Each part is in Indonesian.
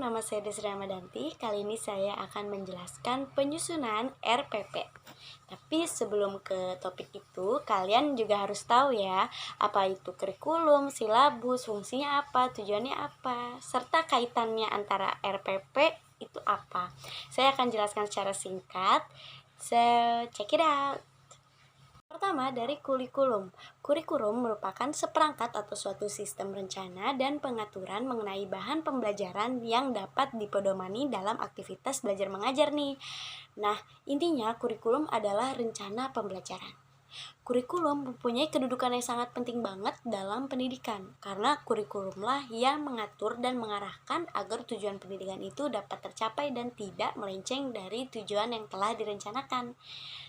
nama saya Desri Ramadanti. Kali ini saya akan menjelaskan penyusunan RPP. Tapi sebelum ke topik itu, kalian juga harus tahu ya, apa itu kurikulum, silabus, fungsinya apa, tujuannya apa, serta kaitannya antara RPP itu apa. Saya akan jelaskan secara singkat. So, check it out. Pertama, dari kurikulum. Kurikulum merupakan seperangkat atau suatu sistem rencana dan pengaturan mengenai bahan pembelajaran yang dapat dipedomani dalam aktivitas belajar mengajar nih. Nah, intinya kurikulum adalah rencana pembelajaran. Kurikulum mempunyai kedudukan yang sangat penting banget dalam pendidikan, karena kurikulumlah yang mengatur dan mengarahkan agar tujuan pendidikan itu dapat tercapai dan tidak melenceng dari tujuan yang telah direncanakan.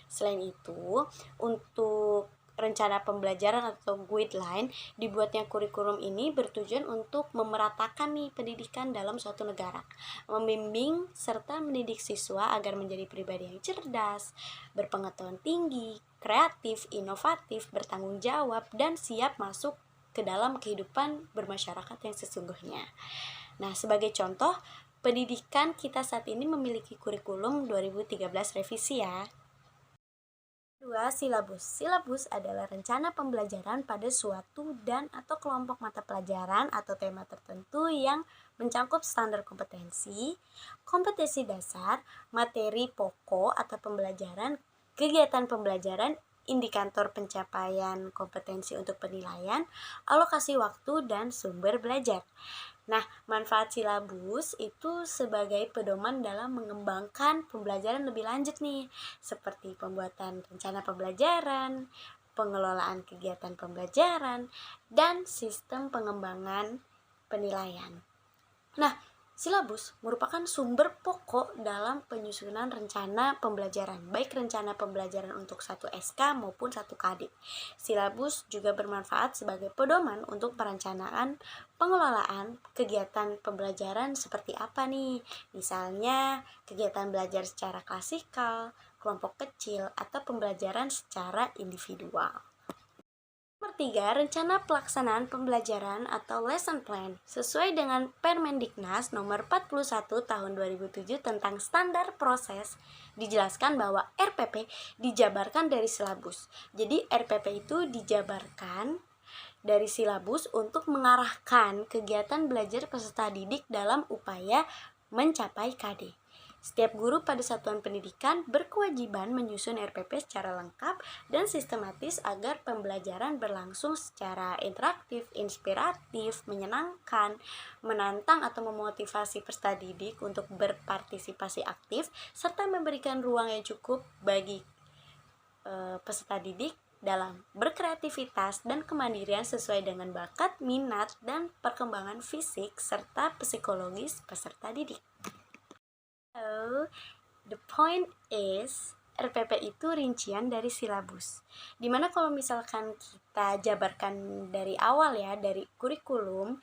Selain itu, untuk rencana pembelajaran atau guideline, dibuatnya kurikulum ini bertujuan untuk memeratakan nih pendidikan dalam suatu negara, membimbing serta mendidik siswa agar menjadi pribadi yang cerdas, berpengetahuan tinggi, kreatif, inovatif, bertanggung jawab, dan siap masuk ke dalam kehidupan bermasyarakat yang sesungguhnya. Nah, sebagai contoh, pendidikan kita saat ini memiliki kurikulum 2013 revisi ya. 2. Silabus. Silabus adalah rencana pembelajaran pada suatu dan atau kelompok mata pelajaran atau tema tertentu yang mencakup standar kompetensi, kompetensi dasar, materi pokok atau pembelajaran, kegiatan pembelajaran, indikator pencapaian kompetensi untuk penilaian, alokasi waktu, dan sumber belajar. Nah, manfaat silabus itu sebagai pedoman dalam mengembangkan pembelajaran lebih lanjut nih, seperti pembuatan rencana pembelajaran, pengelolaan kegiatan pembelajaran, dan sistem pengembangan penilaian. Nah, silabus merupakan sumber pokok dalam penyusunan rencana pembelajaran, baik rencana pembelajaran untuk satu SK maupun satu KD. Silabus juga bermanfaat sebagai pedoman untuk perencanaan pengelolaan kegiatan pembelajaran seperti apa nih? Misalnya, kegiatan belajar secara klasikal, kelompok kecil, atau pembelajaran secara individual. Nomor 3, rencana pelaksanaan pembelajaran atau lesson plan sesuai dengan Permendiknas nomor 41 tahun 2007 tentang standar proses. Dijelaskan bahwa RPP dijabarkan dari silabus. Jadi RPP itu dijabarkan dari silabus untuk mengarahkan kegiatan belajar peserta didik dalam upaya mencapai KD. Setiap guru pada satuan pendidikan berkewajiban menyusun RPP secara lengkap dan sistematis agar pembelajaran berlangsung secara interaktif, inspiratif, menyenangkan, menantang atau memotivasi peserta didik untuk berpartisipasi aktif, serta memberikan ruang yang cukup bagi peserta didik dalam berkreativitas dan kemandirian sesuai dengan bakat, minat, dan perkembangan fisik serta psikologis peserta didik. So, the point is, RPP itu rincian dari silabus. Dimana kalau misalkan kita jabarkan dari awal ya, dari kurikulum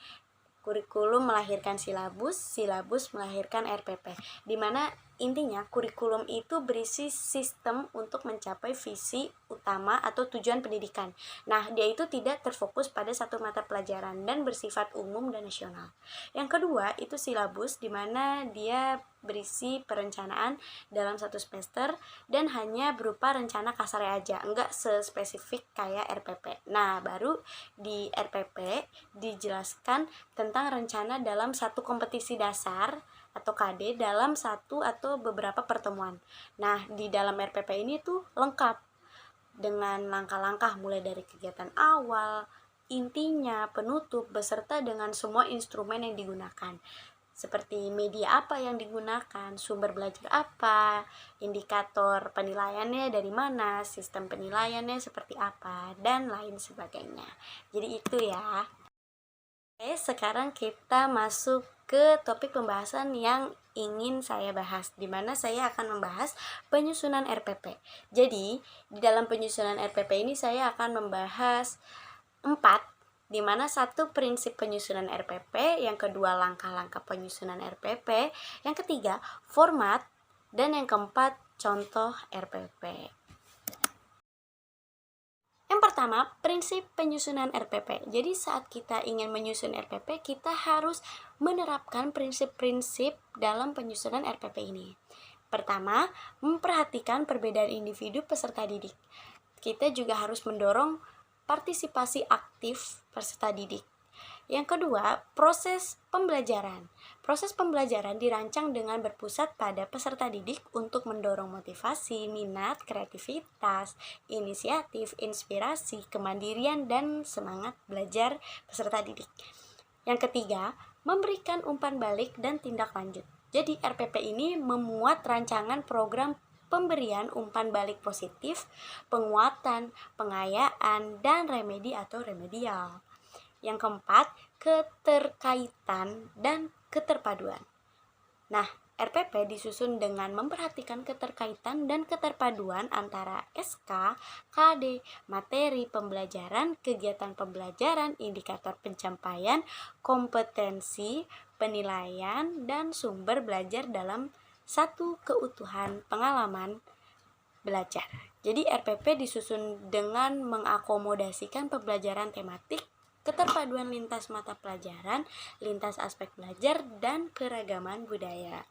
melahirkan silabus, silabus melahirkan RPP. Dimana intinya kurikulum itu berisi sistem untuk mencapai visi utama atau tujuan pendidikan. Nah, dia itu tidak terfokus pada satu mata pelajaran dan bersifat umum dan nasional. Yang kedua, itu silabus, dimana dia berisi perencanaan dalam satu semester dan hanya berupa rencana kasar aja, enggak sespesifik kayak RPP. Nah, baru di RPP dijelaskan tentang rencana dalam satu kompetisi dasar atau KD dalam satu atau beberapa pertemuan. Nah, di dalam RPP ini tuh lengkap dengan langkah-langkah mulai dari kegiatan awal, intinya, penutup, beserta dengan semua instrumen yang digunakan. Seperti media apa yang digunakan, sumber belajar apa, indikator penilaiannya dari mana, sistem penilaiannya seperti apa, dan lain sebagainya. Jadi itu ya. Oke, sekarang kita masuk ke topik pembahasan yang ingin saya bahas, di mana saya akan membahas penyusunan RPP. Jadi, di dalam penyusunan RPP ini saya akan membahas 4, di mana satu prinsip penyusunan RPP, yang kedua langkah-langkah penyusunan RPP, yang ketiga format, dan yang keempat contoh RPP. Yang pertama, prinsip penyusunan RPP. Jadi saat kita ingin menyusun RPP, kita harus menerapkan prinsip-prinsip dalam penyusunan RPP ini. Pertama, memperhatikan perbedaan individu peserta didik. Kita juga harus mendorong partisipasi aktif peserta didik. Yang kedua, proses pembelajaran. Proses pembelajaran dirancang dengan berpusat pada peserta didik untuk mendorong motivasi, minat, kreativitas, inisiatif, inspirasi, kemandirian, dan semangat belajar peserta didik. Yang ketiga, memberikan umpan balik dan tindak lanjut. Jadi RPP ini memuat rancangan program pemberian umpan balik positif, penguatan, pengayaan, dan remedi atau remedial. Yang keempat, keterkaitan dan keterpaduan. Nah, RPP disusun dengan memperhatikan keterkaitan dan keterpaduan antara SK, KD, materi pembelajaran, kegiatan pembelajaran, indikator pencapaian, kompetensi, penilaian, dan sumber belajar dalam satu keutuhan pengalaman belajar. Jadi RPP disusun dengan mengakomodasikan pembelajaran tematik, keterpaduan lintas mata pelajaran, lintas aspek belajar, dan keragaman budaya.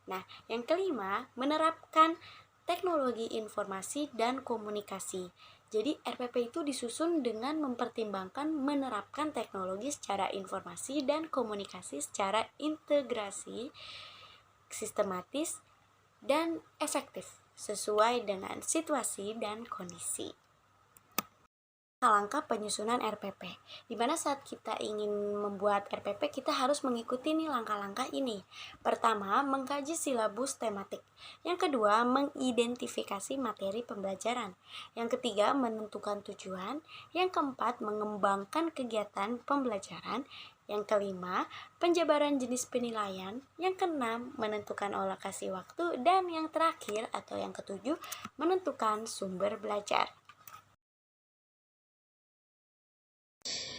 Nah, yang kelima, menerapkan teknologi informasi dan komunikasi. Jadi RPP itu disusun dengan mempertimbangkan menerapkan teknologi secara informasi dan komunikasi secara integrasi, sistematis, dan efektif sesuai dengan situasi dan kondisi. Langkah penyusunan RPP. Dimana saat kita ingin membuat RPP, kita harus mengikuti nih langkah-langkah ini. Pertama, mengkaji silabus tematik. Yang kedua, mengidentifikasi materi pembelajaran. Yang ketiga, menentukan tujuan. Yang keempat, mengembangkan kegiatan pembelajaran. Yang kelima, penjabaran jenis penilaian. Yang keenam, menentukan alokasi waktu. Dan yang terakhir atau yang ketujuh, menentukan sumber belajar.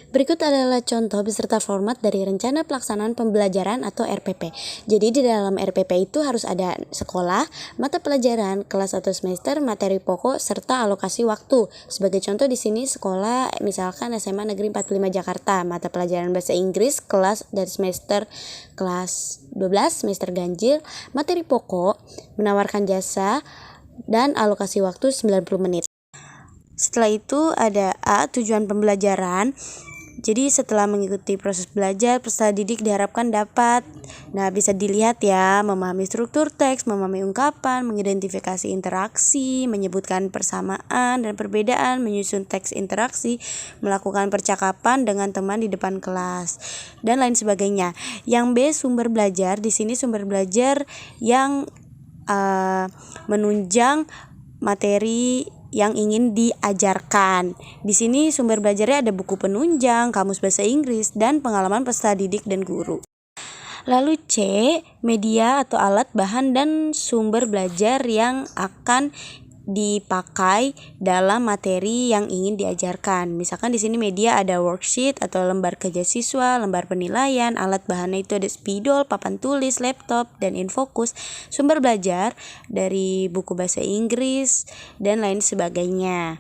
Berikut adalah contoh beserta format dari rencana pelaksanaan pembelajaran atau RPP. Jadi di dalam RPP itu harus ada sekolah, mata pelajaran, kelas atau semester, materi pokok, serta alokasi waktu. Sebagai contoh di sini sekolah misalkan SMA Negeri 45 Jakarta, mata pelajaran bahasa Inggris, kelas dan semester kelas 12, semester ganjil, materi pokok, menawarkan jasa, dan alokasi waktu 90 menit. Setelah itu ada A, tujuan pembelajaran. Jadi setelah mengikuti proses belajar, peserta didik diharapkan dapat, bisa dilihat ya, memahami struktur teks, memahami ungkapan, mengidentifikasi interaksi, menyebutkan persamaan dan perbedaan, menyusun teks interaksi, melakukan percakapan dengan teman di depan kelas, dan lain sebagainya. Yang B, sumber belajar. Di sini sumber belajar yang menunjang materi yang ingin diajarkan. Di sini sumber belajarnya ada buku penunjang, kamus bahasa Inggris, dan pengalaman peserta didik dan guru. Lalu C, media atau alat, bahan, dan sumber belajar yang akan dipakai dalam materi yang ingin diajarkan. Misalkan di sini media ada worksheet atau lembar kerja siswa, lembar penilaian, alat bahannya itu ada spidol, papan tulis, laptop, dan infokus, sumber belajar dari buku bahasa Inggris, dan lain sebagainya.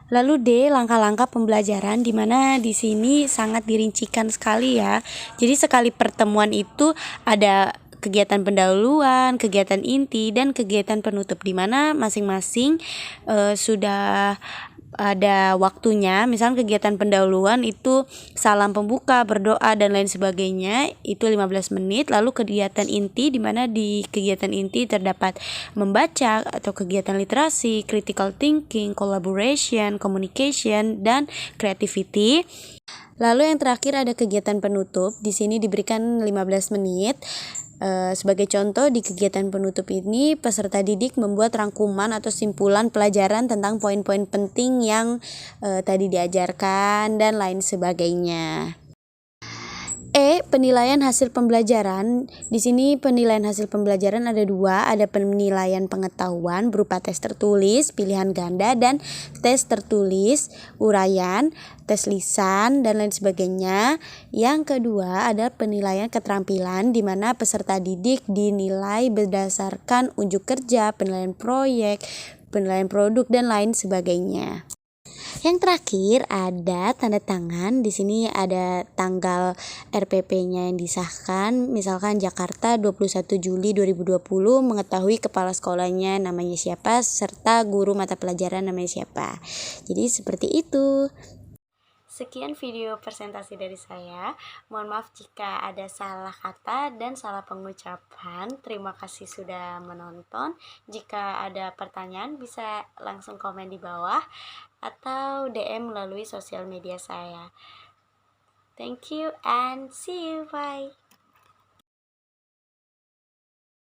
Lalu D, langkah-langkah pembelajaran, di mana di sini sangat dirincikan sekali ya. Jadi sekali pertemuan itu ada kegiatan pendahuluan, kegiatan inti, dan kegiatan penutup, di mana masing-masing sudah ada waktunya. Misalnya kegiatan pendahuluan itu salam pembuka, berdoa, dan lain sebagainya, itu 15 menit. Lalu kegiatan inti, di mana di kegiatan inti terdapat membaca atau kegiatan literasi, critical thinking, collaboration, communication, dan creativity. Lalu yang terakhir ada kegiatan penutup. Di sini diberikan 15 menit. Sebagai contoh, di kegiatan penutup ini peserta didik membuat rangkuman atau simpulan pelajaran tentang poin-poin penting yang tadi diajarkan dan lain sebagainya. E, penilaian hasil pembelajaran. Di sini penilaian hasil pembelajaran ada dua, ada penilaian pengetahuan berupa tes tertulis, pilihan ganda, dan tes tertulis, uraian, tes lisan, dan lain sebagainya. Yang kedua ada penilaian keterampilan, di mana peserta didik dinilai berdasarkan unjuk kerja, penilaian proyek, penilaian produk, dan lain sebagainya. Yang terakhir ada tanda tangan. Di sini ada tanggal RPP-nya yang disahkan. Misalkan Jakarta 21 Juli 2020, mengetahui kepala sekolahnya namanya siapa serta guru mata pelajaran namanya siapa. Jadi seperti itu. Sekian video presentasi dari saya. Mohon maaf jika ada salah kata dan salah pengucapan. Terima kasih sudah menonton. Jika ada pertanyaan bisa langsung komen di bawah atau DM melalui sosial media saya. Thank you and see you. Bye.